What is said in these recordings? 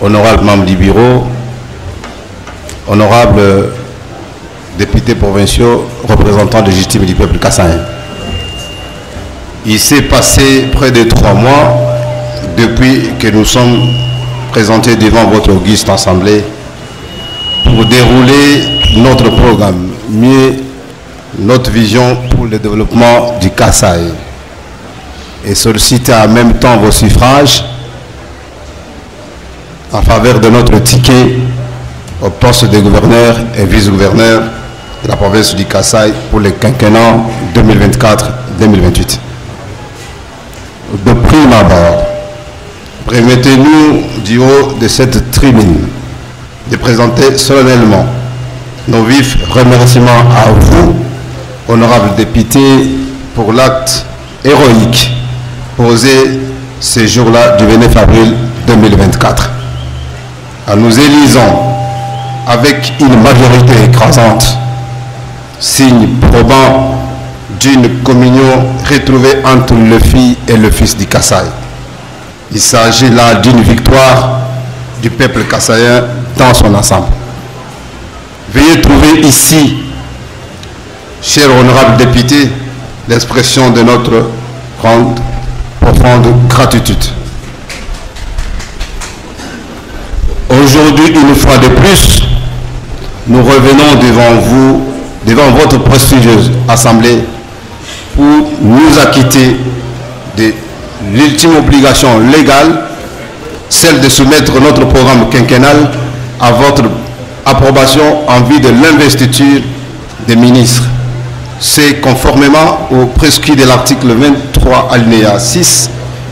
honorables membres du bureau, honorables députés provinciaux, représentants légitimes du peuple kassaïen. Il s'est passé près de 3 mois depuis que nous sommes présentés devant votre auguste assemblée pour dérouler notre programme, mieux notre vision pour le développement du Kasaï et solliciter en même temps vos suffrages en faveur de notre ticket au poste de gouverneur et vice-gouverneur de la province du Kasaï pour le quinquennat 2024-2028. De prime abord, permettez-nous du haut de cette tribune de présenter solennellement nos vifs remerciements à vous, honorables députés, pour l'acte héroïque posé ces jours-là du 29 avril 2024. En nous élisant avec une majorité écrasante, signe probant d'une communion retrouvée entre le Fils et le Fils du Kasaï. Il s'agit là d'une victoire du peuple kassaïen dans son ensemble. Veuillez trouver ici, chers honorables députés, l'expression de notre grande, profonde gratitude. Aujourd'hui, une fois de plus, nous revenons devant vous, devant votre prestigieuse assemblée, pour nous acquitter de l'ultime obligation légale, celle de soumettre notre programme quinquennal à votre approbation en vue de l'investiture des ministres. C'est conformément au prescrit de l'article 23 alinéa 6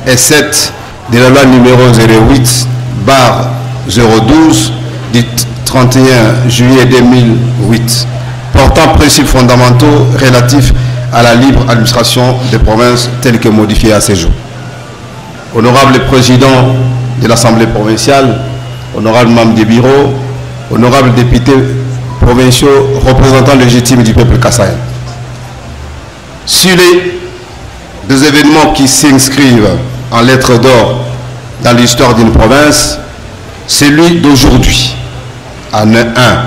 et 7 de la loi numéro 08/012 du 31 juillet 2008 portant principes fondamentaux relatifs à la libre administration des provinces telles que modifiées à ce jour. Honorable président de l'Assemblée provinciale, honorable membre du bureau, honorables députés provinciaux, représentants légitimes du peuple kassaïen. Sur les deux événements qui s'inscrivent en lettres d'or dans l'histoire d'une province, celui d'aujourd'hui en est un.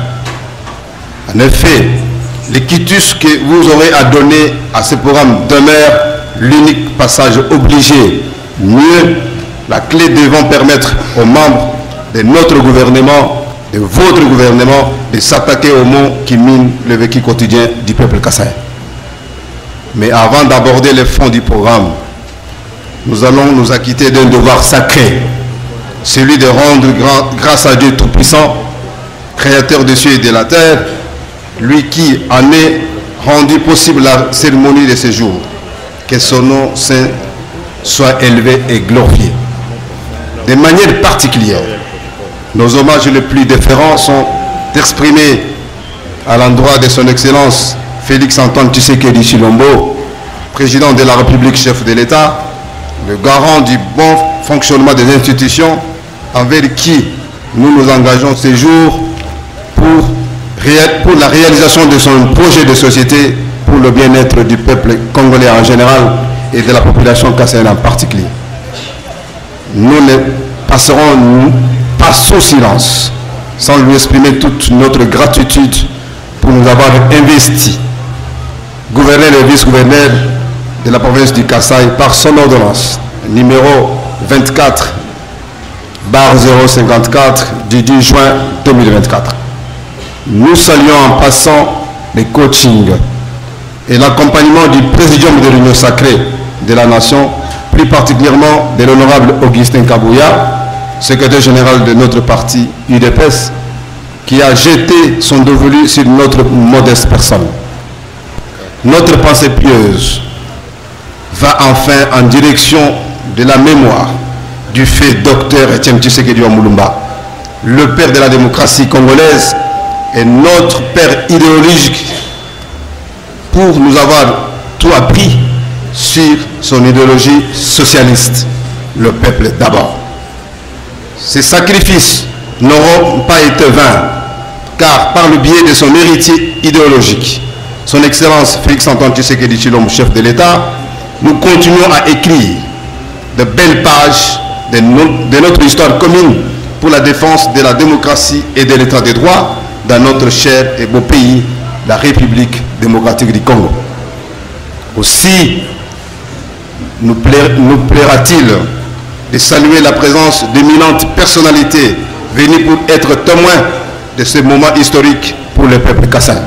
En effet, le quitus que vous aurez à donner à ce programme demeure l'unique passage obligé. Mieux, la clé devant permettre aux membres de notre gouvernement, de votre gouvernement, de s'attaquer aux maux qui minent le vécu quotidien du peuple kassaïen. Mais avant d'aborder les fonds du programme, nous allons nous acquitter d'un devoir sacré, celui de rendre grâce à Dieu Tout-Puissant, Créateur des cieux et de la terre, lui qui en est rendu possible la cérémonie de ce jour. Que son nom saint soit élevé et glorifié. De manière particulière, nos hommages les plus déférents sont exprimés à l'endroit de son Excellence Félix-Antoine Tshisekedi Tshilombo, président de la République, chef de l'État, le garant du bon fonctionnement des institutions, envers qui nous nous engageons ces jours pour la réalisation de son projet de société pour le bien-être du peuple congolais en général et de la population kassaïenne en particulier. Nous ne passerons pas sous silence sans lui exprimer toute notre gratitude pour nous avoir investi, gouverneur et vice-gouverneur de la province du Kasaï par son ordonnance numéro 24/054 du 10 juin 2024. Nous saluons en passant les coachings et l'accompagnement du présidium de l'Union sacrée de la nation, plus particulièrement de l'honorable Augustin Kabouya, secrétaire général de notre parti UDPS, qui a jeté son dévolu sur notre modeste personne. Notre pensée pieuse va enfin en direction de la mémoire du fait docteur Etienne Tshisekedi Mulumba, le père de la démocratie congolaise et notre père idéologique, pour nous avoir tout appris sur son idéologie socialiste, le peuple d'abord. Ces sacrifices n'auront pas été vains, car par le biais de son héritier idéologique, son Excellence Félix-Antoine Tshisekedi Tshilombo, chef de l'État, nous continuons à écrire de belles pages de notre histoire commune pour la défense de la démocratie et de l'état de droit dans notre cher et beau pays, la République démocratique du Congo. Aussi, nous plaira-t-il de saluer la présence d'éminentes personnalités venues pour être témoins de ce moment historique pour le peuple kassaï.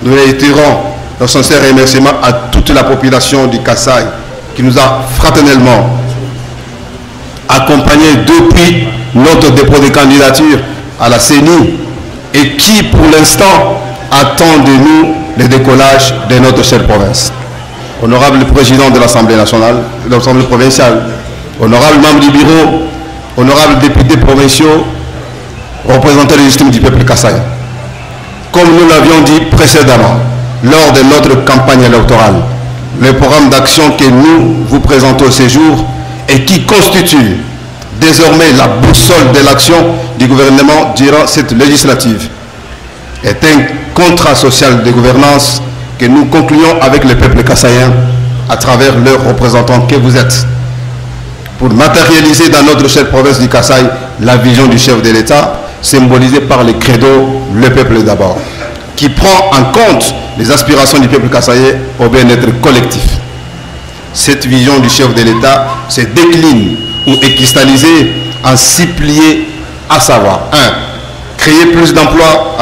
Nous réitérons nos sincères remerciements à toute la population du Kasaï qui nous a fraternellement accompagnés depuis notre dépôt de candidature à la CENI et qui, pour l'instant, attend de nous le décollage de notre chère province. Honorable président de l'Assemblée nationale, de l'Assemblée provinciale, honorable membre du bureau, honorable députés provinciaux, représentants légitimes du peuple kassaï. Comme nous l'avions dit précédemment, lors de notre campagne électorale, le programme d'action que nous vous présentons ce jour et qui constitue désormais la boussole de l'action du gouvernement durant cette législative est un contrat social de gouvernance que nous concluons avec le peuple kassaïen à travers leurs représentants que vous êtes, pour matérialiser dans notre chère province du Kasaï la vision du chef de l'État, symbolisée par le credo « Le peuple d'abord », qui prend en compte les aspirations du peuple kassaïen au bien-être collectif. Cette vision du chef de l'État se décline ou est cristallisée en 6 piliers, à savoir 1. Créer plus d'emplois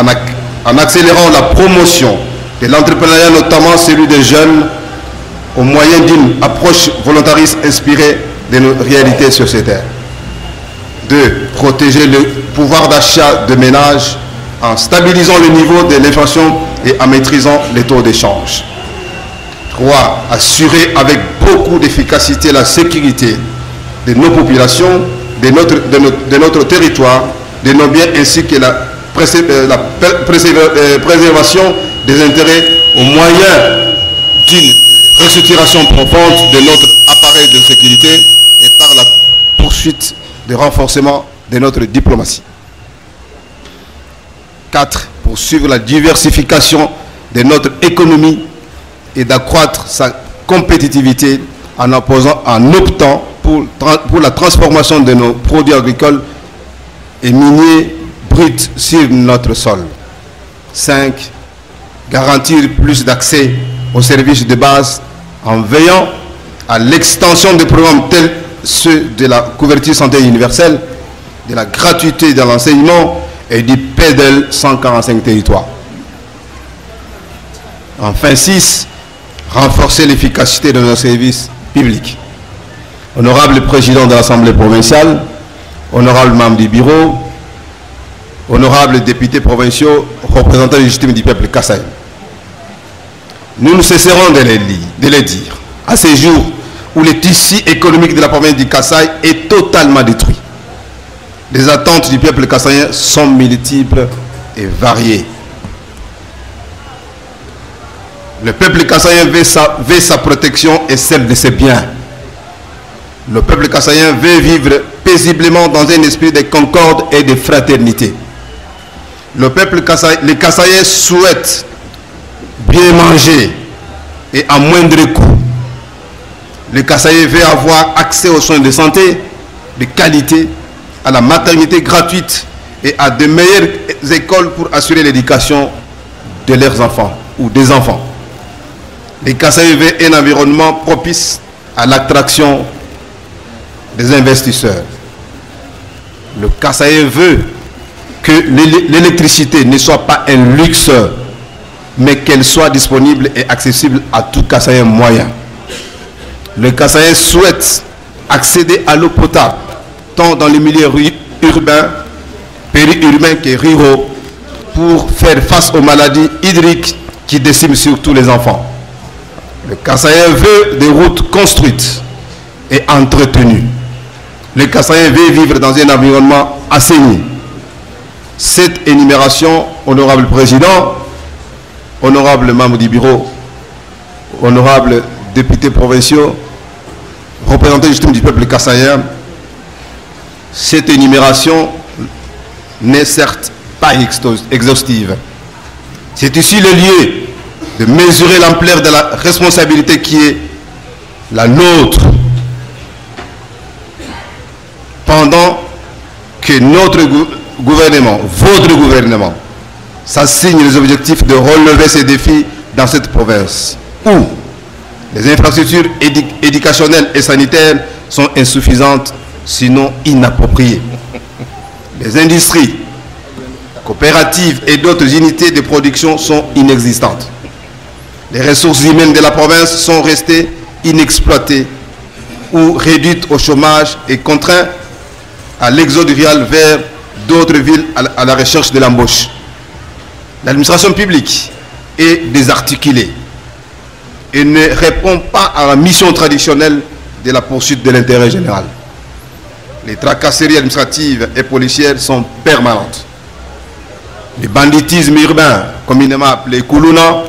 en accélérant la promotion de l'entrepreneuriat, notamment celui des jeunes, au moyen d'une approche volontariste inspirée de nos réalités sociétaires. 2. Protéger le pouvoir d'achat de ménages en stabilisant le niveau de l'inflation et en maîtrisant les taux d'échange. 3. Assurer avec beaucoup d'efficacité la sécurité de nos populations, de notre territoire, de nos biens, ainsi que la préservation des intérêts au moyen d'une restructuration profonde de notre appareil de sécurité et par la poursuite du renforcement de notre diplomatie. 4. Poursuivre la diversification de notre économie et d'accroître sa compétitivité en optant pour la transformation de nos produits agricoles et miniers bruts sur notre sol. 5. Garantir plus d'accès aux services de base en veillant à l'extension des programmes tels ceux de la couverture santé universelle, de la gratuité de l'enseignement et du PEDEL 145 territoires. Enfin 6. Renforcer l'efficacité de nos services publics. Honorable président de l'Assemblée provinciale, honorable membre du bureau, honorables députés provinciaux, représentants légitimes du peuple kassaï, nous ne cesserons de les dire. À ces jours où le tissu économique de la province du Kasaï est totalement détruit, les attentes du peuple kassaïen sont multiples et variées. Le peuple kassaïen veut sa protection et celle de ses biens. Le peuple kassaïen veut vivre paisiblement dans un esprit de concorde et de fraternité. Le peuple kassaïen souhaite bien manger et à moindre coût. Le Kassaïen veut avoir accès aux soins de santé de qualité, à la maternité gratuite et à de meilleures écoles pour assurer l'éducation de leurs enfants ou des enfants. Les Kassaïens veulent un environnement propice à l'attraction des investisseurs. Le Kassaïen veut que l'électricité ne soit pas un luxe, mais qu'elle soit disponible et accessible à tout Kassaïen moyen. Le Kassaïen souhaite accéder à l'eau potable, tant dans les milieux urbains, périurbains que ruraux, pour faire face aux maladies hydriques qui déciment surtout les enfants. Le Kassaïen veut des routes construites et entretenues. Le Kassaïen veut vivre dans un environnement assaini. Cette énumération, honorable président, honorable membre du bureau, honorable députés provinciaux, représentants légitimes du peuple kassaïen, cette énumération n'est certes pas exhaustive. C'est ici le lieu de mesurer l'ampleur de la responsabilité qui est la nôtre pendant que notre gouvernement, votre gouvernement, s'assigne les objectifs de relever ces défis dans cette province où les infrastructures éducationnelles et sanitaires sont insuffisantes, sinon inappropriées. Les industries, coopératives et d'autres unités de production sont inexistantes. Les ressources humaines de la province sont restées inexploitées ou réduites au chômage et contraintes à l'exode rural vers d'autres villes à la recherche de l'embauche. L'administration publique est désarticulée et ne répond pas à la mission traditionnelle de la poursuite de l'intérêt général. Les tracasseries administratives et policières sont permanentes. Le banditisme urbain, communément appelé Koulouna,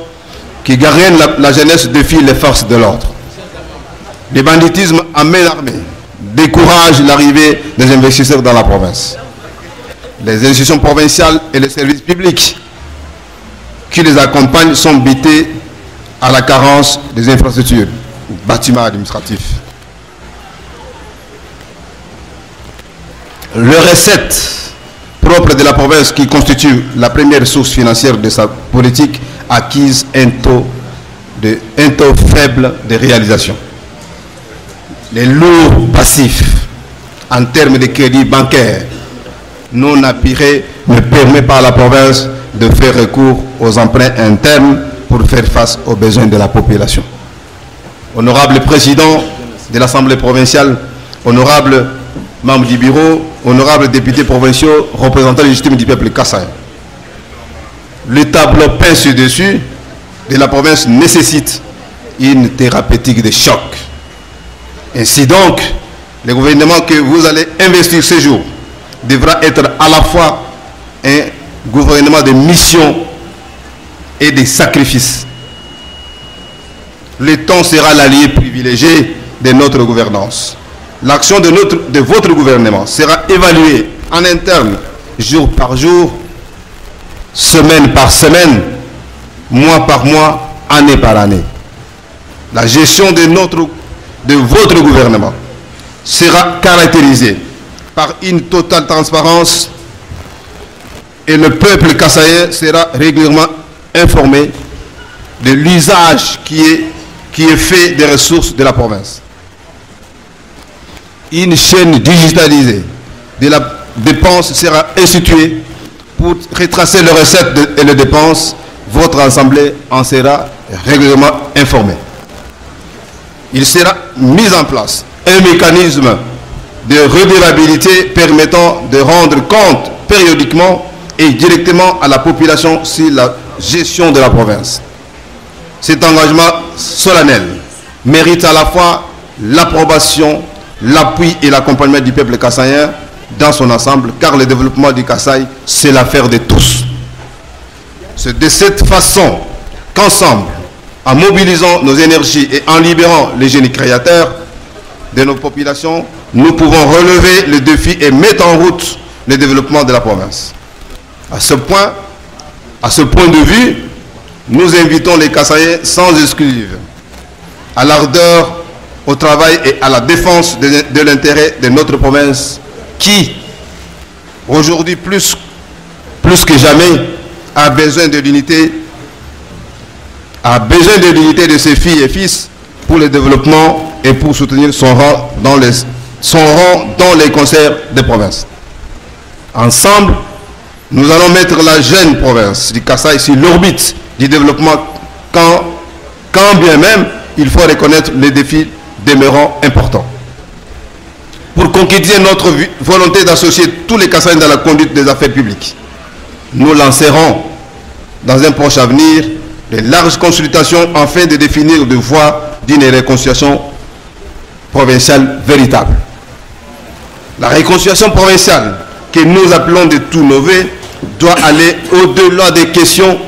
qui gagne la jeunesse, défie les forces de l'ordre. Le banditisme à main armée décourage l'arrivée des investisseurs dans la province. Les institutions provinciales et les services publics qui les accompagnent sont butés à la carence des infrastructures, bâtiments administratifs. Les recettes propres de la province, qui constituent la première source financière de sa politique, acquise un taux faible de réalisation. Les lourds passifs en termes de crédit bancaire non appurés ne permettent pas à la province de faire recours aux emprunts internes pour faire face aux besoins de la population. Honorable président de l'Assemblée provinciale, honorable membres du bureau, honorables députés provinciaux, représentants légitimes du peuple kassaïen. Le tableau peint ci-dessus de la province nécessite une thérapeutique de choc. Ainsi donc, le gouvernement que vous allez investir ce jour devra être à la fois un gouvernement de mission et de sacrifice. Le temps sera l'allié privilégié de notre gouvernance. L'action de votre gouvernement sera évaluée en interne, jour par jour, semaine par semaine, mois par mois, année par année. La gestion de votre gouvernement sera caractérisée par une totale transparence et le peuple kassaïen sera régulièrement informé de l'usage qui est fait des ressources de la province. Une chaîne digitalisée de la dépense sera instituée pour retracer les recettes et les dépenses. Votre assemblée en sera régulièrement informée. Il sera mis en place un mécanisme de redevabilité permettant de rendre compte périodiquement et directement à la population sur la gestion de la province. Cet engagement solennel mérite à la fois l'approbation, l'appui et l'accompagnement du peuple kassaïen dans son ensemble, car le développement du Kasaï, c'est l'affaire de tous. C'est de cette façon qu'ensemble, en mobilisant nos énergies et en libérant les génies créateurs de nos populations, nous pouvons relever le défi et mettre en route le développement de la province. À ce point de vue, nous invitons les Kassaïens sans exclusive à l'ardeur, au travail et à la défense de l'intérêt de notre province qui, aujourd'hui plus que jamais, a besoin de l'unité de ses filles et fils pour le développement et pour soutenir son rang dans les concerts des provinces. Ensemble, nous allons mettre la jeune province du Kasaï sur l'orbite du développement quand bien même il faut reconnaître les défis demeurant importants. Pour concrétiser notre volonté d'associer tous les Kassaïens dans la conduite des affaires publiques, nous lancerons dans un proche avenir de larges consultations afin de définir des voies d'une réconciliation provinciale véritable. La réconciliation provinciale que nous appelons de tous nos vœux doit aller au-delà des questions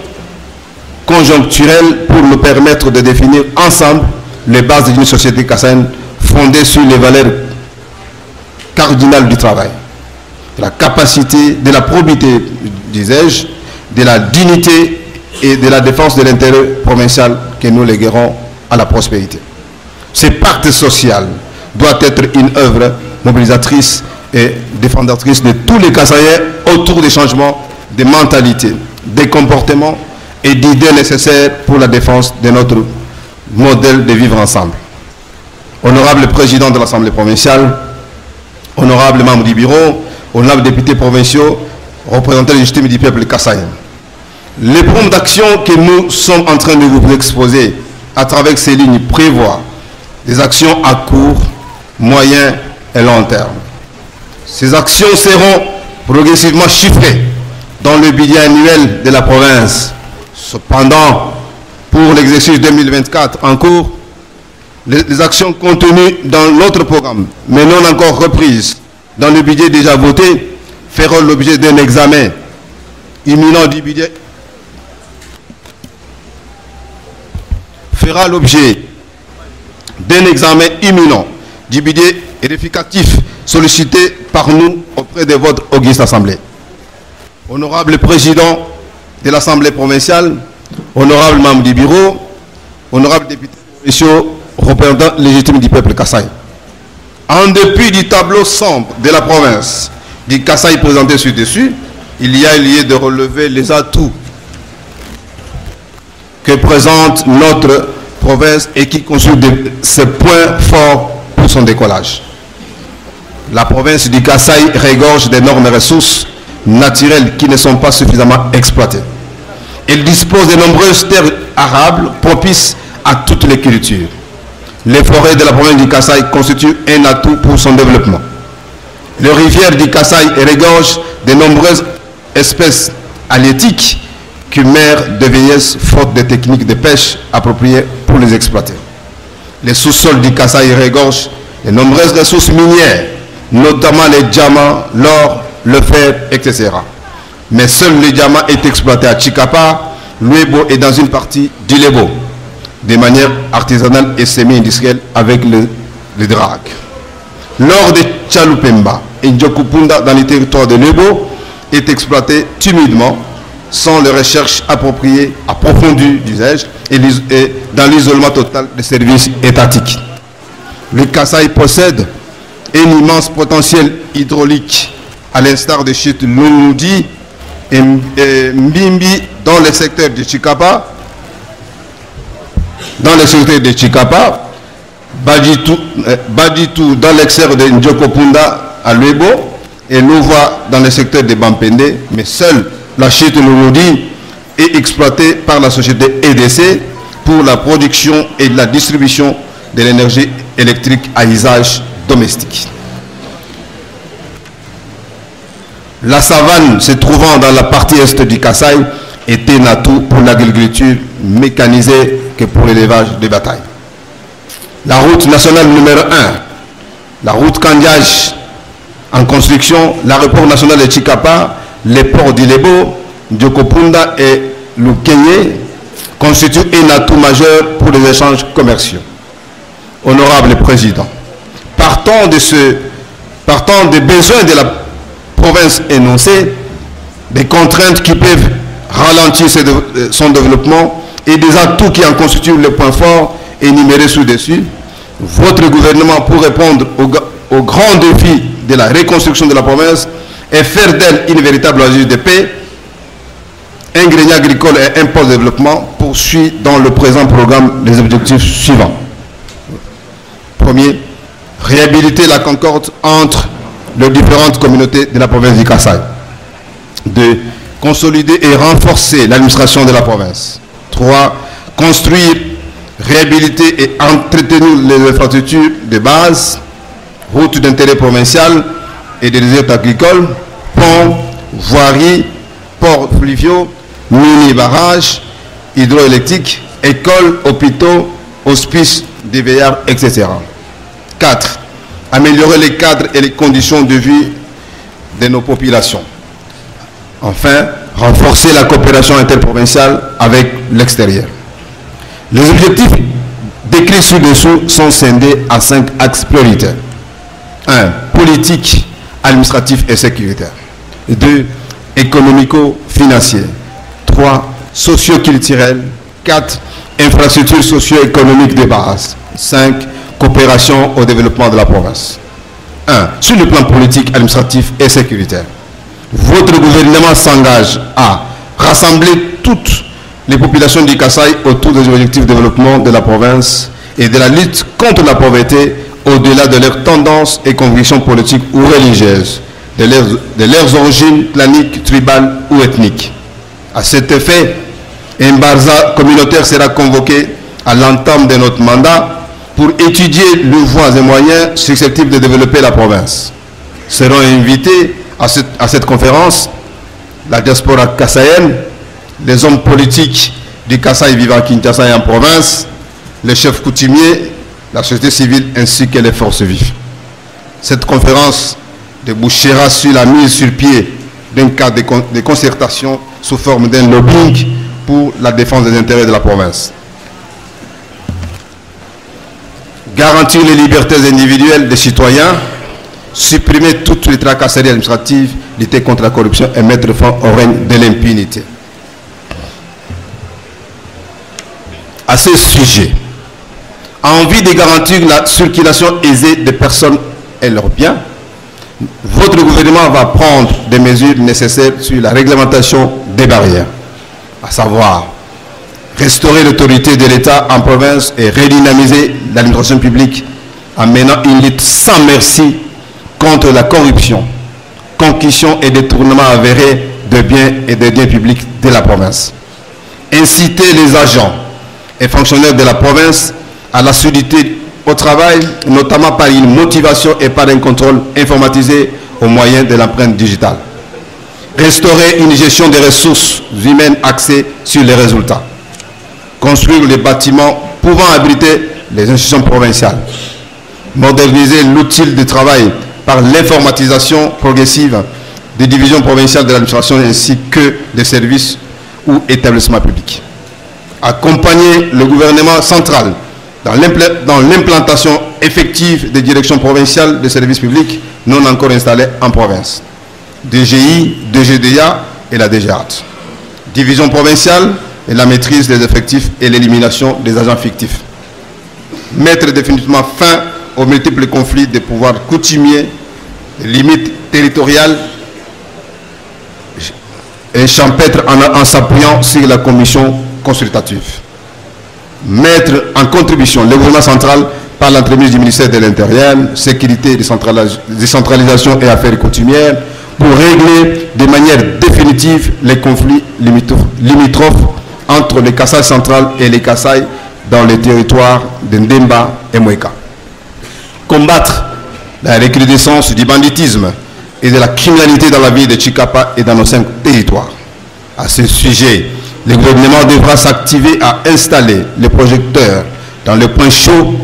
conjoncturelles pour nous permettre de définir ensemble les bases d'une société kassaïenne fondée sur les valeurs cardinales du travail, de la capacité, de la probité, disais-je, de la dignité et de la défense de l'intérêt provincial que nous léguerons à la prospérité. Ce pacte social doit être une œuvre mobilisatrice et défendatrice de tous les Kasaïens autour des changements des mentalités, des comportements et d'idées nécessaires pour la défense de notre modèle de vivre ensemble. Honorable président de l'Assemblée provinciale, honorable membre du bureau, honorable députés provinciaux, représentants légitimes du peuple kassaïen. Les programmes d'action que nous sommes en train de vous exposer à travers ces lignes prévoient des actions à court, moyen et long terme. Ces actions seront progressivement chiffrées dans le budget annuel de la province. Cependant, pour l'exercice 2024 en cours, les actions contenues dans l'autre programme, mais non encore reprises dans le budget déjà voté, feront l'objet d'un examen imminent du budget. Fera l'objet d'un examen imminent du budget rectificatif sollicité par nous auprès de votre auguste Assemblée. Honorable président de l'Assemblée provinciale, honorable membre du bureau, honorable député provinciaux, représentants légitimes du peuple Kasaï. En dépit du tableau sombre de la province du Kasaï présenté ci-dessus, il y a lieu de relever les atouts que présente notre province et qui constituent ses points forts pour son décollage. La province du Kasaï regorge d'énormes ressources naturelles qui ne sont pas suffisamment exploitées. Elle dispose de nombreuses terres arables propices à toutes les cultures. Les forêts de la province du Kasaï constituent un atout pour son développement. Les rivières du Kasaï regorgent de nombreuses espèces halieutiques qui meurent de vieillesse faute de techniques de pêche appropriées pour les exploiter. Les sous-sols du Kasaï regorgent de nombreuses ressources minières, notamment les diamants, l'or, le fer, etc. Mais seul le diamant est exploité à Chikapa, Luebo et dans une partie d'Ilebo, de manière artisanale et semi-industrielle avec le drac. L'or de Chalupemba et Ndjokupunda dans les territoires de Luebo est exploité timidement, sans les recherches appropriées, approfondies d'usage et dans l'isolement total des services étatiques. Le Kasaï possède un immense potentiel hydraulique, à l'instar des chutes Lungudi et Mbimbi dans le secteur de Chikapa, Baditou dans l'extérieur de Ndjokopunda à Luebo et Louva dans le secteur de Bampende, mais seule la chute Lungudi est exploitée par la société EDC pour la production et la distribution de l'énergie électrique à usage domestique. La savane se trouvant dans la partie est du Kasaï est un atout pour l'agriculture mécanisée que pour l'élevage de bétail. La route nationale numéro 1, la route Kandiaj en construction, l'aéroport national de Chikapa, les ports d'Ilebo, Ndjokopunda et Lukenye constituent un atout majeur pour les échanges commerciaux. Honorable Président, partant des besoins de la province énoncée, des contraintes qui peuvent ralentir son développement et des atouts qui en constituent le point fort énuméré sous-dessus, votre gouvernement, pour répondre aux grands défis de la reconstruction de la province et faire d'elle une véritable oasis de paix, ingrédients agricoles et impôts de développement, poursuit dans le présent programme les objectifs suivants. Premier, réhabiliter la concorde entre les différentes communautés de la province du Kasaï. 2. Consolider et renforcer l'administration de la province. 3. Construire, réhabiliter et entretenir les infrastructures de base, routes d'intérêt provincial et des réserves agricoles, ponts, voiries, ports fluviaux, mini-barrages, hydroélectriques, écoles, hôpitaux, hospices, des veillards, etc. 4. Améliorer les cadres et les conditions de vie de nos populations. Enfin, renforcer la coopération interprovinciale avec l'extérieur. Les objectifs décrits ci-dessous sont scindés à 5 axes prioritaires. 1. Politique, administratif et sécuritaire. 2. Économico-financier. 3. Socio-culturel. 4. Infrastructures socio-économiques de base. 5. Coopération au développement de la province. 1. Sur le plan politique, administratif et sécuritaire, votre gouvernement s'engage à rassembler toutes les populations du Kasaï autour des objectifs de développement de la province et de la lutte contre la pauvreté au-delà de leurs tendances et convictions politiques ou religieuses, de leurs origines claniques, tribales ou ethniques. À cet effet, un Barza communautaire sera convoqué à l'entame de notre mandat pour étudier les voies et moyens susceptibles de développer la province. Seront invités à cette conférence la diaspora kassaïenne, les hommes politiques du Kasaï vivant à Kinshasa et en province, les chefs coutumiers, la société civile ainsi que les forces vives. Cette conférence débouchera sur la mise sur pied d'un cadre de concertation sous forme d'un lobbying pour la défense des intérêts de la province. Garantir les libertés individuelles des citoyens, supprimer toutes les tracasseries administratives, lutter contre la corruption et mettre fin au règne de l'impunité. À ce sujet, en vue de garantir la circulation aisée des personnes et leurs biens, votre gouvernement va prendre des mesures nécessaires sur la réglementation des barrières, à savoir restaurer l'autorité de l'État en province et redynamiser l'administration publique en menant une lutte sans merci contre la corruption, concussion et détournement avérés de biens et de biens publics de la province. Inciter les agents et fonctionnaires de la province à l'assiduité au travail, notamment par une motivation et par un contrôle informatisé au moyen de l'empreinte digitale. Restaurer une gestion des ressources humaines axée sur les résultats. Construire les bâtiments pouvant abriter les institutions provinciales. Moderniser l'outil de travail par l'informatisation progressive des divisions provinciales de l'administration ainsi que des services ou établissements publics. Accompagner le gouvernement central dans l'implantation effective des directions provinciales de services publics non encore installées en province. DGI, DGDA et la DGAT. Division provinciale et la maîtrise des effectifs et l'élimination des agents fictifs. Mettre définitivement fin aux multiples conflits des pouvoirs coutumiers, des limites territoriales et champêtres en s'appuyant sur la commission consultative. Mettre en contribution le gouvernement central par l'entremise du ministère de l'Intérieur, Sécurité, Décentralisation et Affaires coutumières pour régler de manière définitive les conflits limitrophes entre les Kasaï central et les Kasaï dans les territoires de Ndemba et Mweka. Combattre la recrudescence du banditisme et de la criminalité dans la ville de Chikapa et dans nos 5 territoires. À ce sujet, le gouvernement devra s'activer à installer les projecteurs dans les points chauds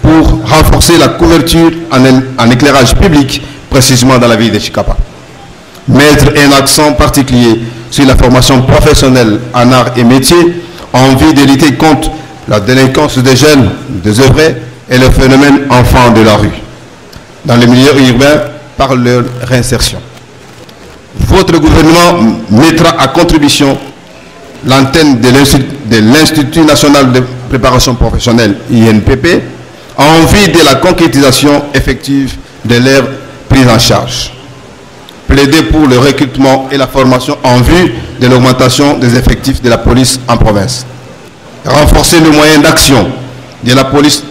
pour renforcer la couverture en éclairage public, précisément dans la ville de Chikapa. Mettre un accent particulier sur la formation professionnelle en arts et métiers en vue de lutter contre la délinquance des jeunes désœuvrés et le phénomène enfants de la rue dans les milieux urbains par leur réinsertion. Votre gouvernement mettra à contribution l'antenne de l'Institut national de préparation professionnelle, INPP, en vue de la concrétisation effective de leur prise en charge. Plaider pour le recrutement et la formation en vue de l'augmentation des effectifs de la police en province. Renforcer le moyen d'action de la police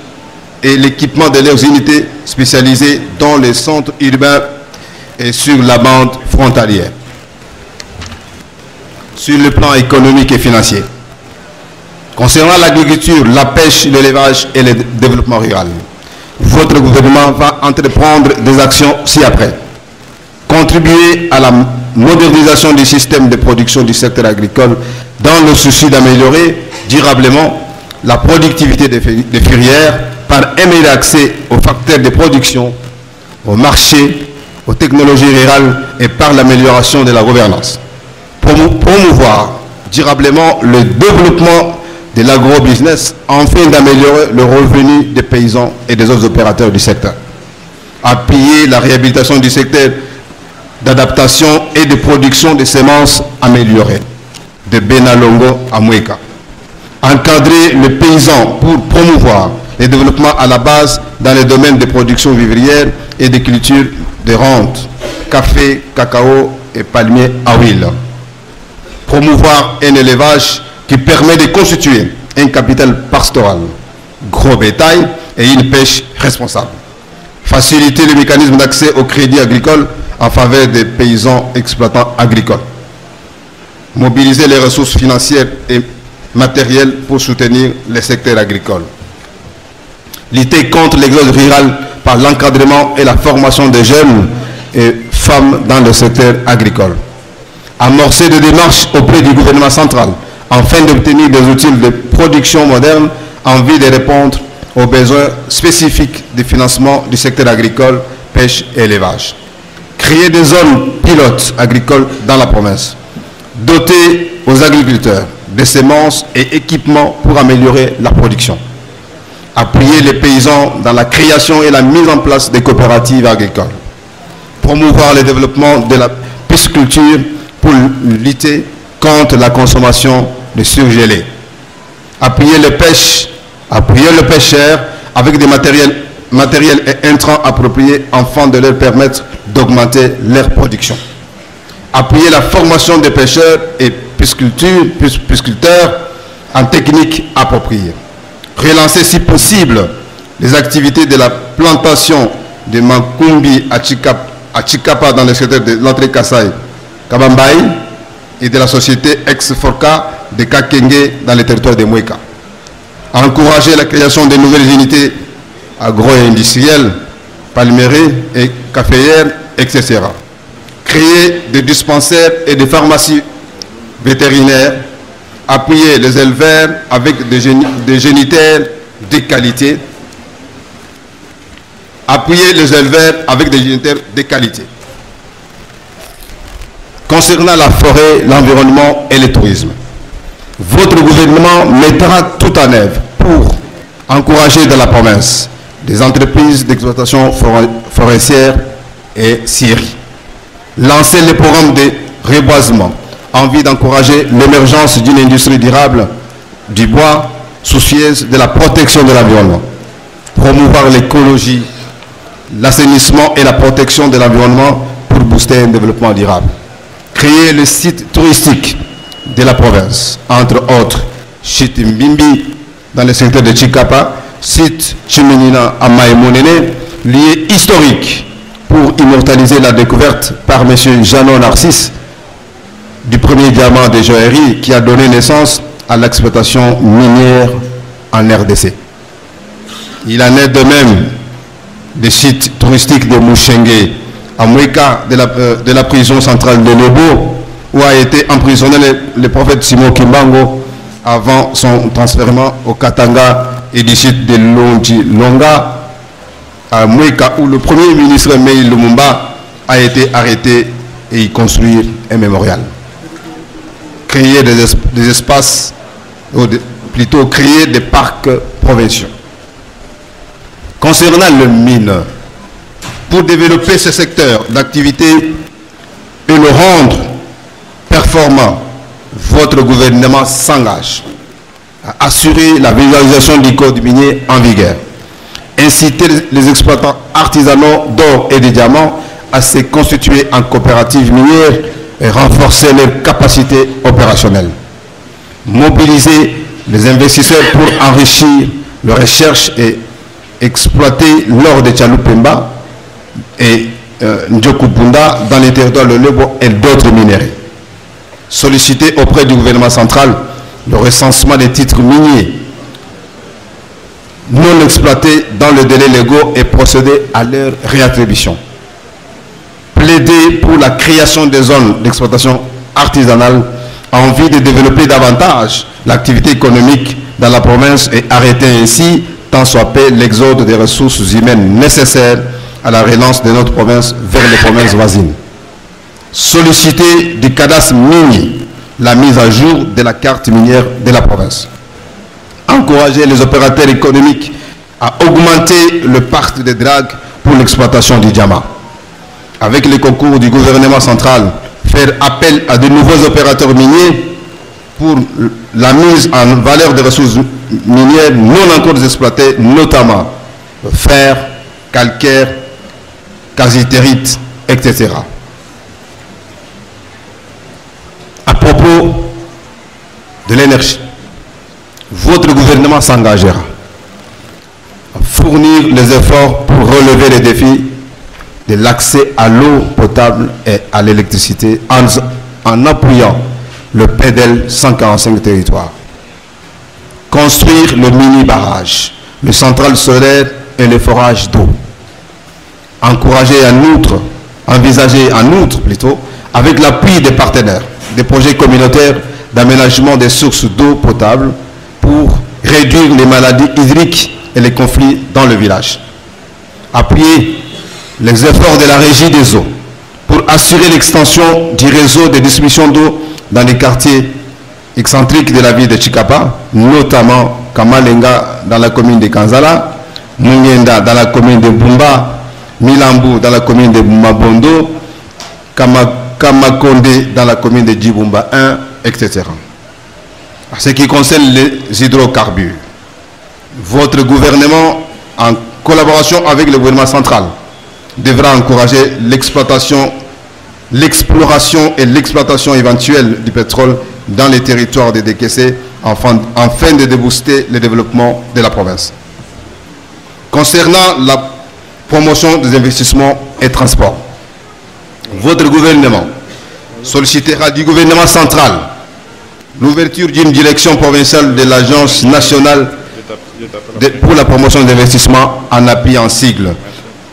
et l'équipement de leurs unités spécialisées dans les centres urbains et sur la bande frontalière. Sur le plan économique et financier, concernant l'agriculture, la pêche, l'élevage et le développement rural, votre gouvernement va entreprendre des actions ci-après. Contribuer à la modernisation du système de production du secteur agricole dans le souci d'améliorer durablement la productivité des filières par un meilleur accès aux facteurs de production, au marché, aux technologies rurales et par l'amélioration de la gouvernance. Promouvoir durablement le développement de l'agro-business afin d'améliorer le revenu des paysans et des autres opérateurs du secteur. Appuyer la réhabilitation du secteur d'adaptation et de production de semences améliorées, de Benalongo à Mweka. Encadrer le paysan pour promouvoir le développement à la base dans les domaines de production vivrière et des cultures de rente, café, cacao et palmiers à huile. Promouvoir un élevage qui permet de constituer un capital pastoral, gros bétail et une pêche responsable. Faciliter le mécanisme d'accès au crédit agricole en faveur des paysans exploitants agricoles. Mobiliser les ressources financières et matérielles pour soutenir les secteurs agricoles. Lutter contre l'exode rural par l'encadrement et la formation des jeunes et femmes dans le secteur agricole. Amorcer des démarches auprès du gouvernement central afin d'obtenir des outils de production moderne en vue de répondre aux besoins spécifiques de financement du secteur agricole, pêche et élevage. Créer des zones pilotes agricoles dans la province. Doter aux agriculteurs de semences et équipements pour améliorer la production. Appuyer les paysans dans la création et la mise en place des coopératives agricoles. Promouvoir le développement de la pisciculture pour lutter contre la consommation de surgelés. Appuyer le pêcheur avec des matériels et intrants appropriés afin de leur permettre d'augmenter leur production. Appuyer la formation des pêcheurs et pisciculteurs en techniques appropriées. Relancer si possible les activités de la plantation de Mankumbi à Chikapa dans le secteur de l'entrée Kassai, Kabambaï et de la société ex-Forca de Kakenge dans le territoire de Mweka. Encourager la création de nouvelles unités agro-industrielles, palmeraires et caféières, etc. Créer des dispensaires et des pharmacies vétérinaires, appuyer les éleveurs avec des géniteurs de qualité, appuyer les éleveurs avec des géniteurs de qualité. Concernant la forêt, l'environnement et le tourisme, votre gouvernement mettra tout en œuvre pour encourager dans la province des entreprises d'exploitation forestière et scierie. Lancer les programmes de reboisement en vue d'encourager l'émergence d'une industrie durable du bois soucieuse de la protection de l'environnement. Promouvoir l'écologie, l'assainissement et la protection de l'environnement pour booster un développement durable. Créer les sites touristiques de la province, entre autres Chitimbimbi dans le secteur de Chikapa, site Chimenina à Maïmonene, lieu historique pour immortaliser la découverte par M. Jeannot Narcisse du premier diamant de joaillerie qui a donné naissance à l'exploitation minière en RDC. Il en est de même des sites touristiques de Mouchengue, à Mweka de la prison centrale de Lebo, où a été emprisonné le prophète Simon Kimbango avant son transfèrement au Katanga, et du site de Longi Longa, à Mweka, où le premier ministre Meï Lumumba a été arrêté et y construire un mémorial. Créer des espaces, ou plutôt créer des parcs provinciaux. Concernant le mine, pour développer ce secteur d'activité et le rendre performant, votre gouvernement s'engage à assurer la visualisation du code minier en vigueur, inciter les exploitants artisanaux d'or et de diamants à se constituer en coopératives minières et renforcer leurs capacités opérationnelles, mobiliser les investisseurs pour enrichir leurs recherches et exploiter l'or de Tchalupemba et Ndjokubunda dans les territoires de Lebo et d'autres minerais. Solliciter auprès du gouvernement central le recensement des titres miniers non exploités dans le délai légaux et procéder à leur réattribution. Plaider pour la création des zones d'exploitation artisanale en vue de développer davantage l'activité économique dans la province et arrêter ainsi, tant soit peu, l'exode des ressources humaines nécessaires à la relance de notre province vers les provinces voisines. Solliciter du cadastre minier la mise à jour de la carte minière de la province. Encourager les opérateurs économiques à augmenter le parc de drague pour l'exploitation du diamant. Avec le concours du gouvernement central, faire appel à de nouveaux opérateurs miniers pour la mise en valeur des ressources minières non encore exploitées, notamment fer, calcaire, casiterite, etc. À propos de l'énergie, votre gouvernement s'engagera à fournir les efforts pour relever les défis de l'accès à l'eau potable et à l'électricité en appuyant le PEDEL 145 territoires. Construire le mini-barrage, le central solaire et le forage d'eau. Envisager en outre, avec l'appui des partenaires, des projets communautaires d'aménagement des sources d'eau potable pour réduire les maladies hydriques et les conflits dans le village. Appuyer les efforts de la régie des eaux pour assurer l'extension du réseau de distribution d'eau dans les quartiers excentriques de la ville de Chikapa, notamment Kamalenga dans la commune de Kanzala, Mungenda dans la commune de Bumba, Milambu dans la commune de Mabondo, Kamakonde dans la commune de Djibumba 1, etc. En ce qui concerne les hydrocarbures, votre gouvernement, en collaboration avec le gouvernement central, devra encourager l'exploration et l'exploitation éventuelle du pétrole dans les territoires de décaissés afin de débooster le développement de la province. Concernant la promotion des investissements et transports, votre gouvernement sollicitera du gouvernement central l'ouverture d'une direction provinciale de l'Agence nationale pour la promotion des investissements en appui en sigle,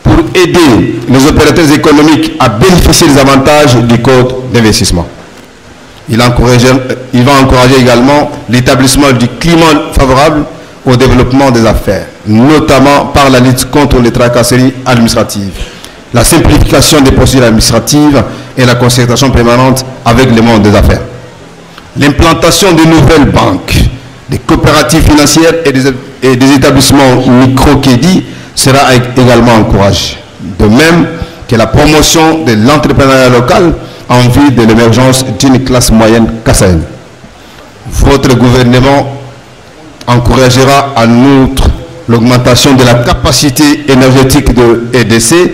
pour aider les opérateurs économiques à bénéficier des avantages du code d'investissement. Il va encourager également l'établissement du climat favorable au développement des affaires, notamment par la lutte contre les tracasseries administratives, la simplification des procédures administratives et la concertation permanente avec le monde des affaires. L'implantation de nouvelles banques, des coopératives financières et des établissements micro-crédits sera également encouragée. De même que la promotion de l'entrepreneuriat local en vue de l'émergence d'une classe moyenne kassaïenne. Votre gouvernement encouragera en outre l'augmentation de la capacité énergétique de EDC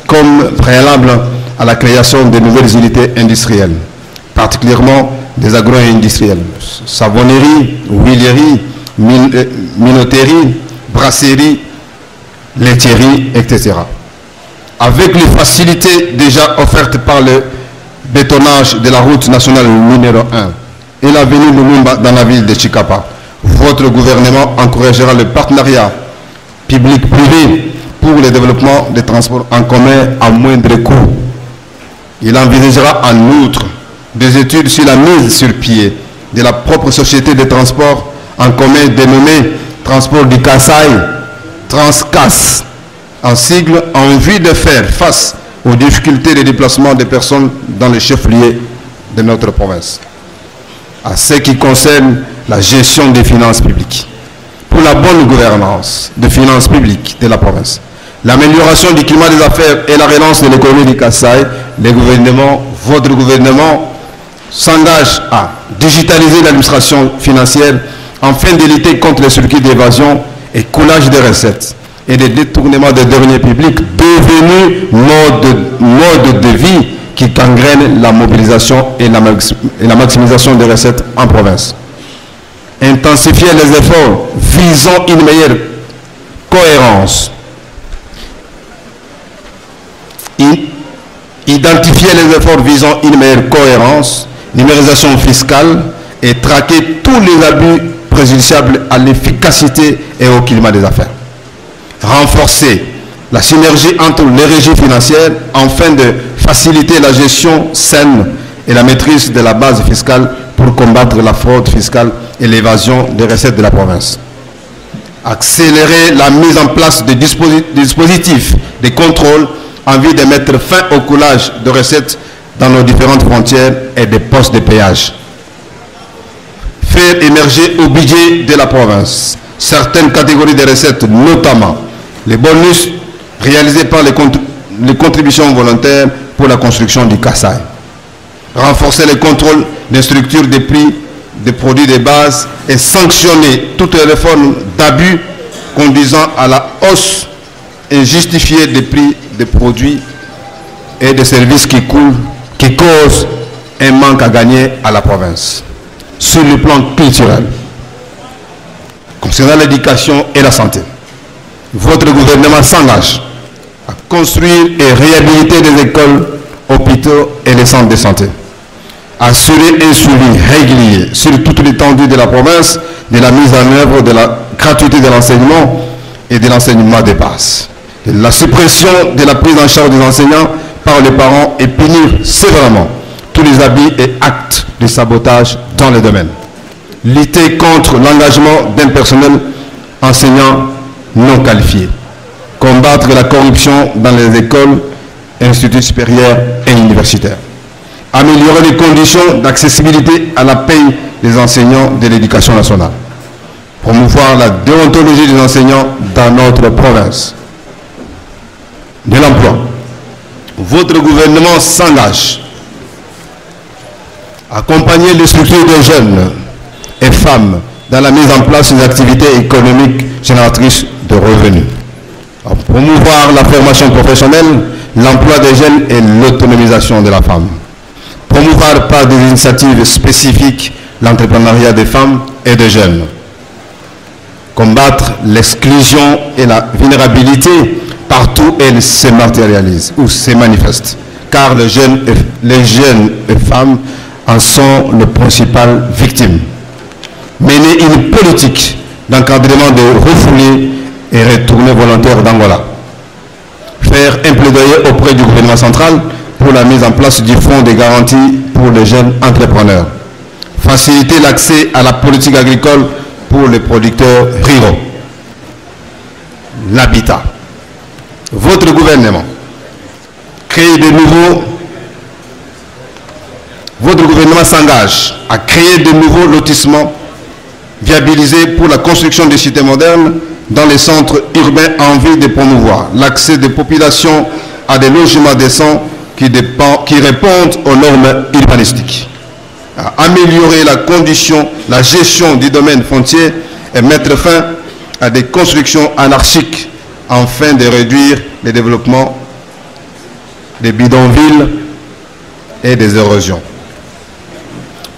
comme préalable à la création de nouvelles unités industrielles, particulièrement des agro-industriels, savonnerie, huilerie, minoterie, brasserie, laiterie, etc. Avec les facilités déjà offertes par le bétonnage de la route nationale numéro 1 et l'avenue Lumumba dans la ville de Chikapa, votre gouvernement encouragera le partenariat public-privé pour le développement des transports en commun à moindre coût. Il envisagera en outre des études sur la mise sur pied de la propre société de transport en commun dénommée Transport du Kasaï, Transcas, en sigle, en vue de faire face aux difficultés de déplacement des personnes dans les chefs-lieux de notre province. À ce qui concerne la gestion des finances publiques, pour la bonne gouvernance des finances publiques de la province, l'amélioration du climat des affaires et la relance de l'économie du Kasaï, votre gouvernement s'engage à digitaliser l'administration financière afin de lutter contre les circuits d'évasion et coulage des recettes et des détournements des deniers publics devenus mode de vie qui gangrènent la mobilisation et la maximisation des recettes en province. Intensifier les efforts visant une meilleure cohérence. Identifier les efforts visant une meilleure cohérence, numérisation fiscale et traquer tous les abus préjudiciables à l'efficacité et au climat des affaires. Renforcer la synergie entre les régies financières afin de faciliter la gestion saine et la maîtrise de la base fiscale pour combattre la fraude fiscale et l'évasion des recettes de la province. Accélérer la mise en place de dispositifs de contrôle en vue de mettre fin au coulage de recettes dans nos différentes frontières et des postes de péage. Faire émerger au budget de la province certaines catégories de recettes, notamment les bonus réalisés par les contributions volontaires pour la construction du Kasaï. Renforcer les contrôles des structures des prix des produits de base et sanctionner toutes les formes d'abus conduisant à la hausse injustifiée des prix des produits et des services qui causent un manque à gagner à la province. Sur le plan culturel, concernant l'éducation et la santé, votre gouvernement s'engage à construire et réhabiliter des écoles, hôpitaux et les centres de santé. Assurer un suivi régulier sur toute l'étendue de la province de la mise en œuvre de la gratuité de l'enseignement et de l'enseignement de base. La suppression de la prise en charge des enseignants par les parents et punir sévèrement tous les abus et actes de sabotage dans le domaine. Lutter contre l'engagement d'un personnel enseignant non qualifié. Combattre la corruption dans les écoles, instituts supérieurs et universitaires. Améliorer les conditions d'accessibilité à la paye des enseignants de l'éducation nationale. Promouvoir la déontologie des enseignants dans notre province. De l'emploi. Votre gouvernement s'engage à accompagner les structures de jeunes et femmes dans la mise en place des activités économiques génératrices de revenus. À promouvoir la formation professionnelle, l'emploi des jeunes et l'autonomisation de la femme. Promouvoir par des initiatives spécifiques l'entrepreneuriat des femmes et des jeunes. Combattre l'exclusion et la vulnérabilité partout où elles se matérialisent ou se manifestent, car les jeunes et femmes en sont les principales victimes. Mener une politique d'encadrement de refoulés et retournés volontaires d'Angola. Faire un plaidoyer auprès du gouvernement central pour la mise en place du fonds de garantie pour les jeunes entrepreneurs. Faciliter l'accès à la politique agricole pour les producteurs ruraux. L'habitat. Votre gouvernement s'engage à créer de nouveaux lotissements viabilisés pour la construction de cités modernes dans les centres urbains en vue de promouvoir l'accès des populations à des logements décents qui répondent aux normes urbanistiques. À améliorer la gestion du domaine foncier et mettre fin à des constructions anarchiques afin de réduire le développement des bidonvilles et des érosions.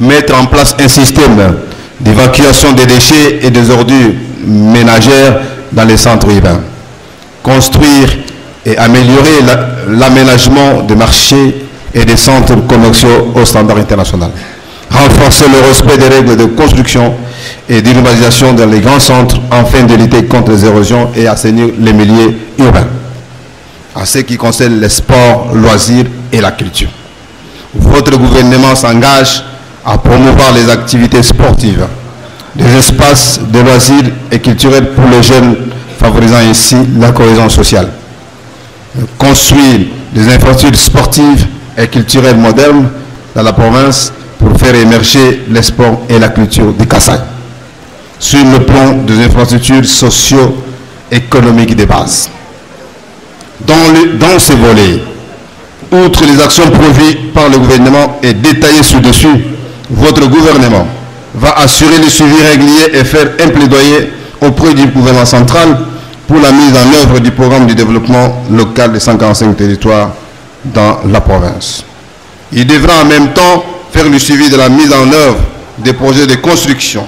Mettre en place un système d'évacuation des déchets et des ordures ménagères dans les centres urbains. Construire et améliorer l'aménagement des marchés et des centres commerciaux aux standards internationaux. Renforcer le respect des règles de construction et d'urbanisation dans les grands centres afin de lutter contre les érosions et assainir les milieux urbains. En ce qui concerne les sports, loisirs et la culture. Votre gouvernement s'engage à promouvoir les activités sportives, des espaces de loisirs et culturels pour les jeunes, favorisant ainsi la cohésion sociale. Construire des infrastructures sportives et culturelles modernes dans la province pour faire émerger les sports et la culture du Kassai. Sur le plan des infrastructures socio-économiques de base. Dans ces volets, outre les actions prévues par le gouvernement et détaillées ci-dessus, votre gouvernement va assurer le suivi régulier et faire un plaidoyer auprès du gouvernement central pour la mise en œuvre du programme de développement local des 145 territoires dans la province. Il devra en même temps faire le suivi de la mise en œuvre des projets de construction,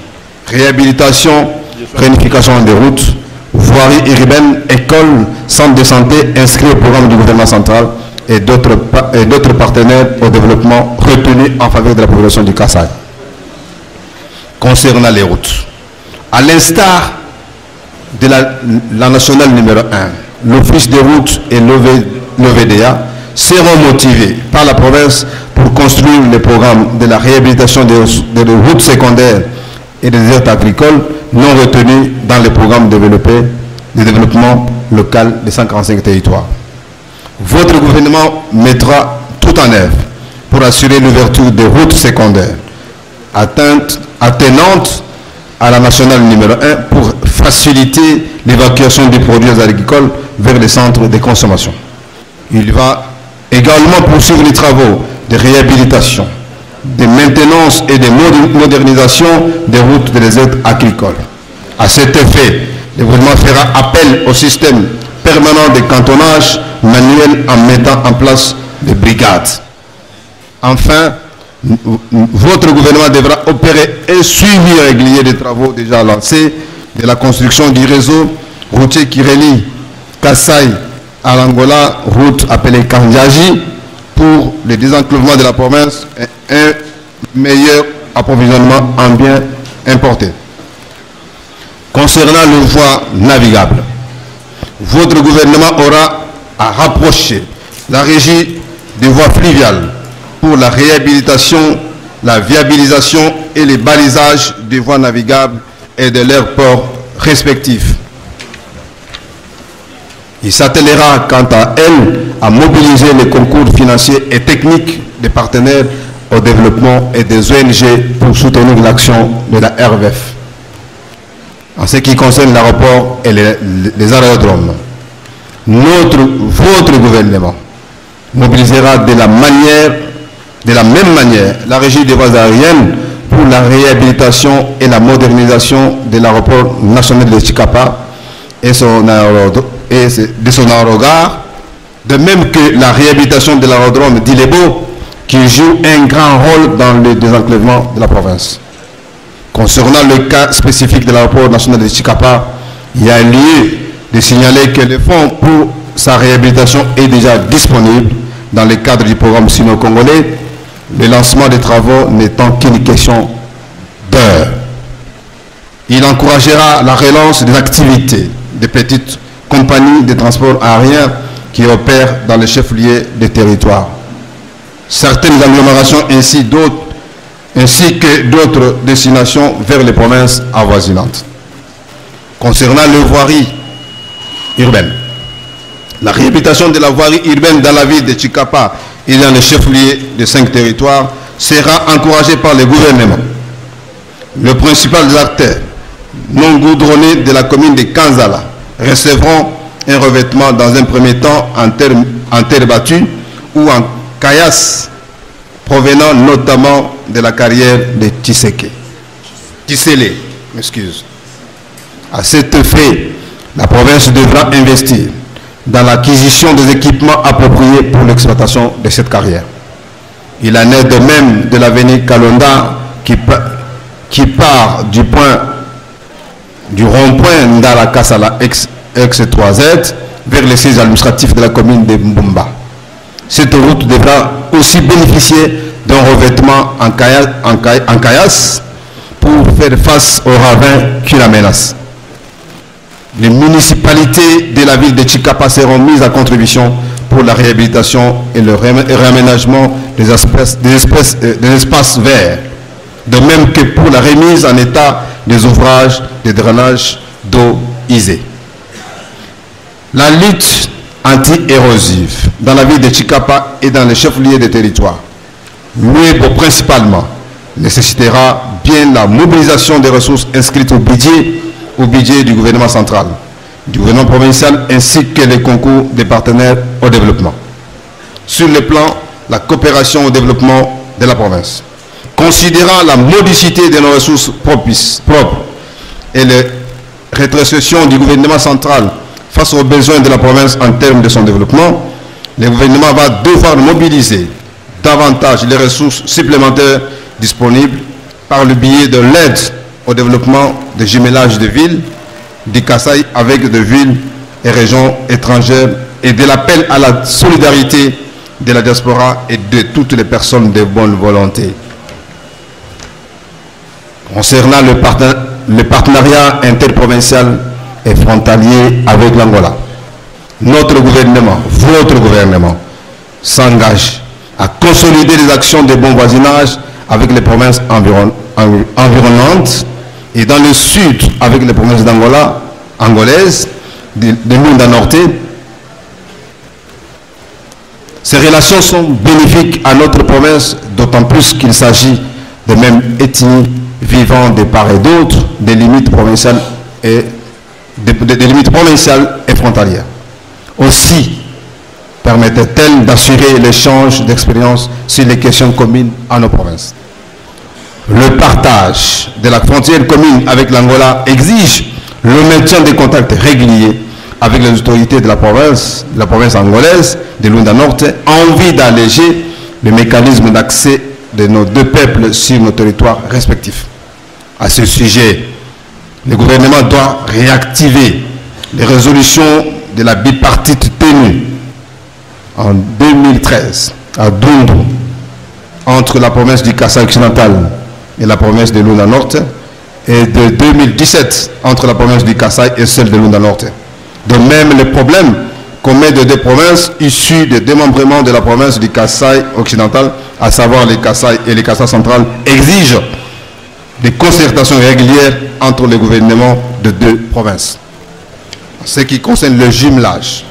réhabilitation, réunification des routes, voiries urbaines, écoles, centres de santé inscrits au programme du gouvernement central et d'autres partenaires au développement retenus en faveur de la population du Kassai. Concernant les routes, à l'instar de la nationale numéro 1, l'Office des routes et l'OVDA seront motivés par la province pour construire les programmes de la réhabilitation des routes secondaires et des aires agricoles non retenus dans les programmes de développement local des 145 territoires. Votre gouvernement mettra tout en œuvre pour assurer l'ouverture des routes secondaires attenantes à la nationale numéro 1 pour faciliter l'évacuation des produits agricoles vers les centres de consommation. Il va également poursuivre les travaux de réhabilitation, de maintenance et de modernisation des routes des aires agricoles. À cet effet, le gouvernement fera appel au système permanent de cantonnage manuel en mettant en place des brigades. Enfin, votre gouvernement devra opérer un suivi régulier des travaux déjà lancés de la construction du réseau routier qui relie Kasaï à l'Angola, route appelée Kandiaji, pour le désenclavement de la province et un meilleur approvisionnement en biens importés. Concernant les voies navigables, votre gouvernement aura à rapprocher la régie des voies fluviales pour la réhabilitation, la viabilisation et le balisage des voies navigables et de leurs ports respectifs. Il s'attellera quant à elle à mobiliser les concours financiers et techniques des partenaires au développement et des ONG pour soutenir l'action de la RVF. En ce qui concerne l'aéroport et les aérodromes, votre gouvernement mobilisera de la même manière la régie des voies aériennes pour la réhabilitation et la modernisation de l'aéroport national de Chikapa et son aérogare, de même que la réhabilitation de l'aérodrome d'Ilebo qui joue un grand rôle dans le désenclavement de la province. Concernant le cas spécifique de l'aéroport national de Chikapa, il y a lieu de signaler que le fonds pour sa réhabilitation est déjà disponible dans le cadre du programme sino-congolais, le lancement des travaux n'étant qu'une question d'heure. Il encouragera la relance des activités des petites compagnies de transport aérien qui opèrent dans les chefs-lieux des territoires. Certaines agglomérations ainsi que d'autres destinations vers les provinces avoisinantes. Concernant les voiries urbaines, la réhabilitation de la voirie urbaine dans la ville de Chikapa et dans les chefs-lieux de 5 territoires sera encouragée par le gouvernement. Le principal des acteurs non goudronnés de la commune de Kanzala recevront un revêtement dans un premier temps en terre battue ou en caillasse provenant notamment de la carrière de Tisselé. À cet effet, la province devra investir dans l'acquisition des équipements appropriés pour l'exploitation de cette carrière. Il en est de même de l'avenue Kalonda qui part du rond-point Ndala Kassala X3Z vers les sièges administratifs de la commune de Mbumba. Cette route devra aussi bénéficier d'un revêtement en caillasse pour faire face aux ravins qui la menacent. Les municipalités de la ville de Chikapa seront mises à contribution pour la réhabilitation et le réaménagement des espaces verts, de même que pour la remise en état des ouvrages de drainage d'eau usée. La lutte anti-érosive dans la ville de Chikapa et dans les chefs-lieux des territoires, Luebo principalement, nécessitera bien la mobilisation des ressources inscrites au budget du gouvernement central, du gouvernement provincial ainsi que les concours des partenaires au développement. Sur le plan, la coopération au développement de la province. Considérant la modicité de nos ressources propres et les rétrocessions du gouvernement central face aux besoins de la province en termes de son développement, le gouvernement va devoir mobiliser davantage les ressources supplémentaires disponibles par le biais de l'aide au développement des jumelages de villes, du Kasaï avec des villes et régions étrangères et de l'appel à la solidarité de la diaspora et de toutes les personnes de bonne volonté. Concernant le partenariat interprovincial et frontalier avec l'Angola, notre gouvernement, votre gouvernement, s'engage à consolider les actions de bon voisinage avec les provinces environnantes et dans le sud avec les provinces angolaises, de Munda Norte. Ces relations sont bénéfiques à notre province, d'autant plus qu'il s'agit de mêmes ethnies vivant de part et d'autre des limites provinciales et frontalières. Aussi permettait-elle d'assurer l'échange d'expériences sur les questions communes à nos provinces. Le partage de la frontière commune avec l'Angola exige le maintien des contacts réguliers avec les autorités de la province angolaise de Lunda Norte, a envie d'alléger le mécanisme d'accès de nos deux peuples sur nos territoires respectifs. À ce sujet, le gouvernement doit réactiver les résolutions de la bipartite tenue en 2013 à Dundu entre la province du Kasaï occidental et la province de Lunda Norte, et de 2017 entre la province du Kasaï et celle de Lunda Norte. De même, les problèmes communs de deux provinces issues de démembrement de la province du Kasaï occidental, à savoir les Kasaï et les Kasaï central, exigent des concertations régulières entre les gouvernements de deux provinces. En ce qui concerne le jumelage,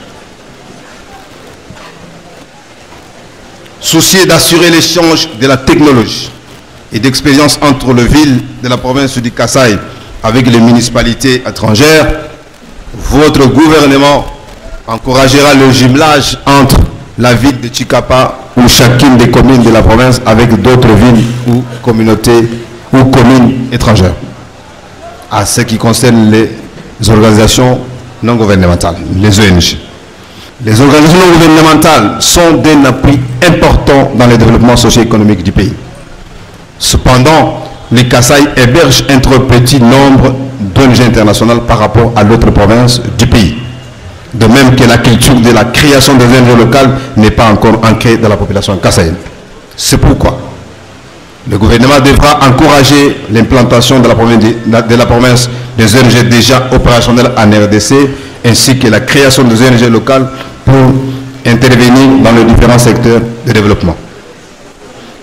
soucieux d'assurer l'échange de la technologie et d'expérience entre les villes de la province du Kasaï avec les municipalités étrangères, votre gouvernement encouragera le jumelage entre la ville de Chikapa ou chacune des communes de la province avec d'autres villes ou communautés ou communes étrangères. À ce qui concerne les organisations non gouvernementales, les ONG. Les organisations non gouvernementales sont d'un appui important dans le développement socio-économique du pays. Cependant, les Kasaï hébergent un trop petit nombre d'ONG internationales par rapport à l'autre province du pays. De même que la culture de la création des ONG locales n'est pas encore ancrée dans la population kassaïenne. C'est pourquoi le gouvernement devra encourager l'implantation de la province des ONG déjà opérationnelles en RDC, ainsi que la création des ONG locales pour intervenir dans les différents secteurs de développement.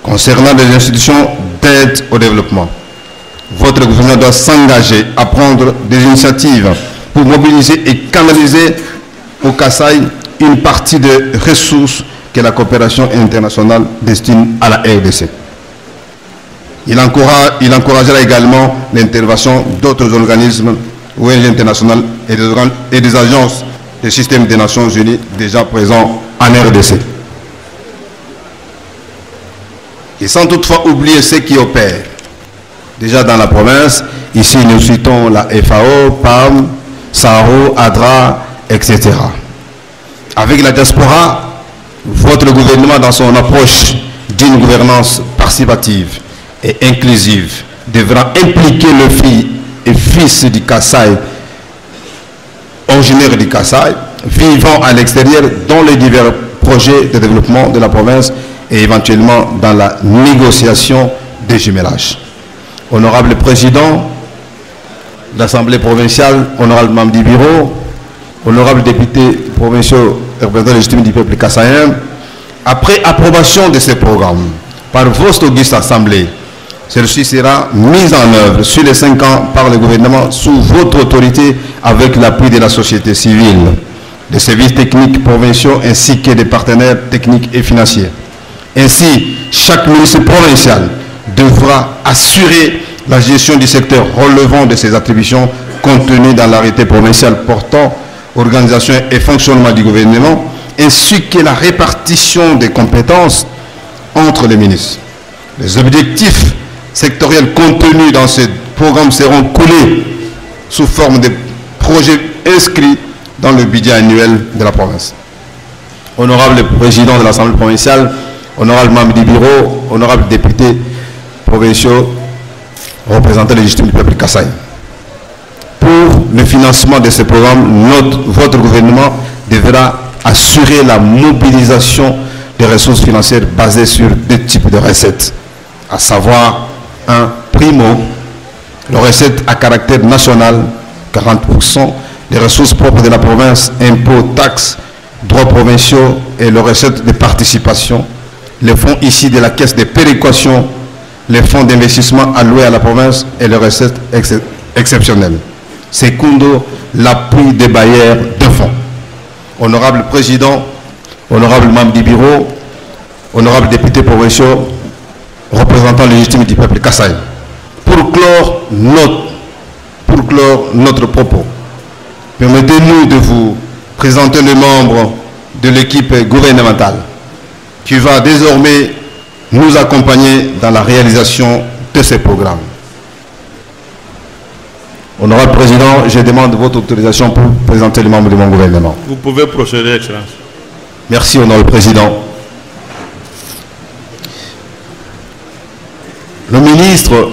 Concernant les institutions d'aide au développement, votre gouvernement doit s'engager à prendre des initiatives pour mobiliser et canaliser au Kasaï une partie des ressources que la coopération internationale destine à la RDC. Il encouragera également l'intervention d'autres organismes ONG internationales et des agences du système des Nations Unies déjà présents en RDC. Et sans toutefois oublier ceux qui opèrent déjà dans la province. Ici, nous citons la FAO, PAM, SARO, ADRA, etc. Avec la diaspora, votre gouvernement, dans son approche d'une gouvernance participative et inclusive, devra impliquer le fils et fils du Kasaï, originaire du Kasaï, vivant à l'extérieur dans les divers projets de développement de la province et éventuellement dans la négociation des jumelages. Honorable Président de l'Assemblée provinciale, honorable membre du bureau, honorable député provinciaux et représentant légitime du peuple kassaïen, après approbation de ces programmes par votre auguste Assemblée, celle-ci sera mise en œuvre sur les 5 ans par le gouvernement sous votre autorité avec l'appui de la société civile, des services techniques provinciaux ainsi que des partenaires techniques et financiers. Ainsi, chaque ministre provincial devra assurer la gestion du secteur relevant de ses attributions contenues dans l'arrêté provincial portant organisation et fonctionnement du gouvernement, ainsi que la répartition des compétences entre les ministres. Les objectifs sectoriels contenus dans ce programme seront coulés sous forme de projets inscrits dans le budget annuel de la province. Honorable Président de l'Assemblée provinciale, honorable membre du bureau, honorable député provinciaux, représentants légitimes du peuple kassaï. Pour le financement de ce programme, votre gouvernement devra assurer la mobilisation des ressources financières basées sur 2 types de recettes, à savoir un primo, les recettes à caractère national, 40%, les ressources propres de la province, impôts, taxes, droits provinciaux et les recettes de participation, les fonds ici de la caisse de péréquation, les fonds d'investissement alloués à la province et les recettes exceptionnelles. Secundo, l'appui des bailleurs de fonds. Honorable Président, honorable membre du bureau, honorable député provinciaux, représentant légitime du peuple kassaï. Pour clore notre propos, permettez-nous de vous présenter les membres de l'équipe gouvernementale qui va désormais nous accompagner dans la réalisation de ces programmes. Honorable Président, je demande votre autorisation pour présenter les membres de mon gouvernement. Vous pouvez procéder, Excellence. Merci, Honorable Président. Le ministre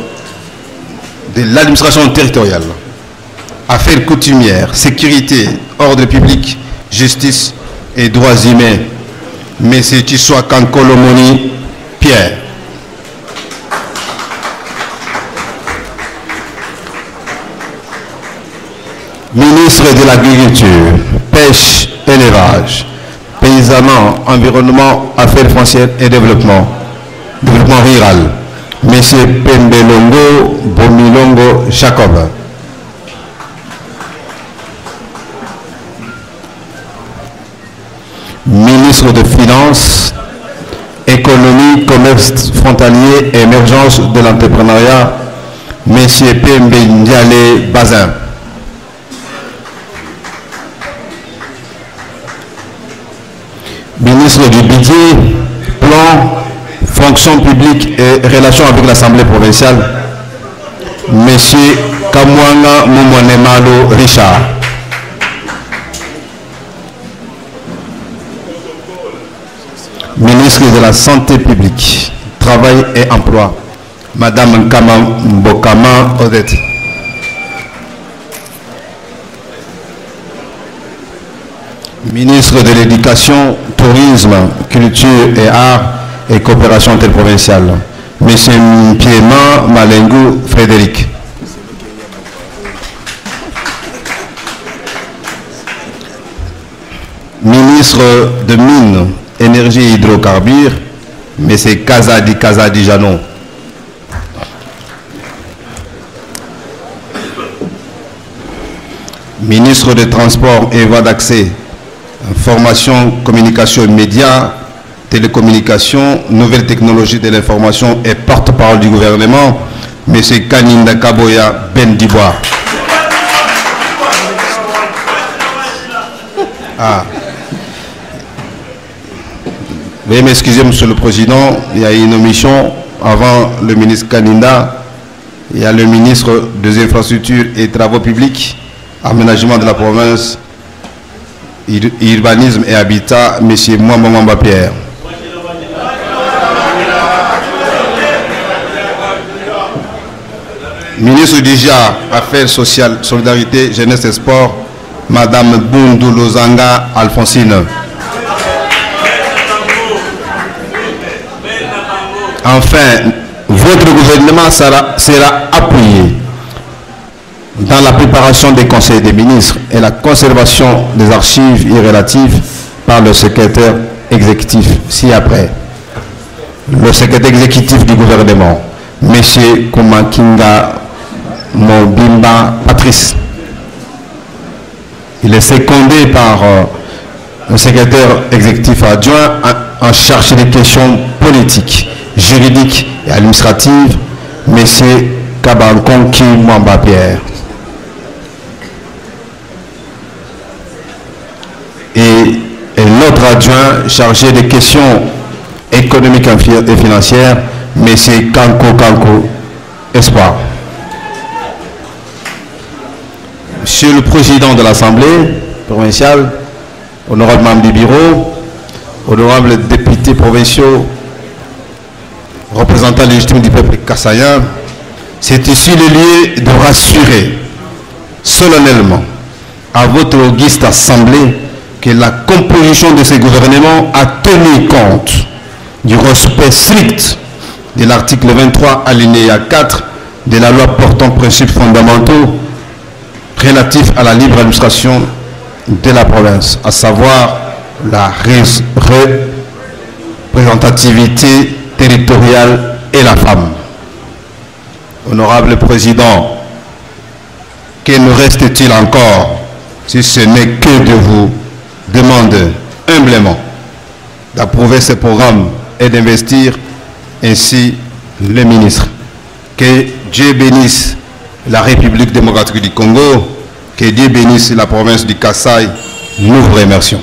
de l'administration territoriale, affaires coutumières, sécurité, ordre public, justice et droits humains, M. Chiswa Kankolomoni Pierre. Ministre de l'Agriculture, Pêche, Élevage, Paysannement, Environnement, Affaires foncières et Développement rural, M. Pembelongo Bomilongo Jacob. Ministre de Finances, Économie, Commerce frontalier et émergence de l'entrepreneuriat, M. Pembe Ndiale Bazin. Ministre du Budget, Plan, Fonction publique et Relations avec l'Assemblée provinciale, M. Kamwanga Moumonemalo Richard. Ministre de la Santé publique, Travail et Emploi, Madame Nkama Mbokama Odette. Ministre de l'Éducation, Tourisme, Culture et Arts et Coopération interprovinciale, M. Mpiema Malengu Frédéric. Ministre de Mines, Énergie et Hydrocarbures, M. Kazadi Janon. Ministre des Transports et Voies d'accès, Information, Communication et Médias, Télécommunications, Nouvelles Technologies de l'Information et porte-parole du gouvernement, M. Kaninda Kaboya Ben Dibois. Veuillez m'excuser, Monsieur le Président, il y a une omission avant le ministre Kaninda. Il y a le ministre des Infrastructures et Travaux publics, Aménagement de la province, Urbanisme et Habitat, M. Mwamba Pierre. Ministre du JA, Affaires sociales, Solidarité, Jeunesse et Sport, Madame Bundu Lozanga Alphonsine. Enfin, votre gouvernement sera appuyé dans la préparation des conseils des ministres et la conservation des archives irrélatives par le secrétaire exécutif ci-après. Le secrétaire exécutif du gouvernement, M. Kumakinga Mobimba Patrice. Il est secondé par le secrétaire exécutif adjoint en charge des questions politiques, juridiques et administratives, M. Kabankonki Mwamba Pierre. Et l'autre adjoint chargé des questions économiques et financières, M. Kanko Espoir. Monsieur le Président de l'Assemblée provinciale, honorable membre du bureau, honorables députés provinciaux, représentants légitimes du peuple kassaïen, c'est ici le lieu de rassurer solennellement à votre auguste Assemblée que la composition de ce gouvernement a tenu compte du respect strict de l'article 23 alinéa 4 de la loi portant principes fondamentaux relatifs à la libre administration de la province, à savoir la représentativité territoriale et la femme. Honorable Président, que nous reste-t-il encore si ce n'est que de vous demander humblement d'approuver ce programme et d'investir ainsi le ministre. Que Dieu bénisse la République démocratique du Congo, que Dieu bénisse la province du Kasaï. Nous vous remercions.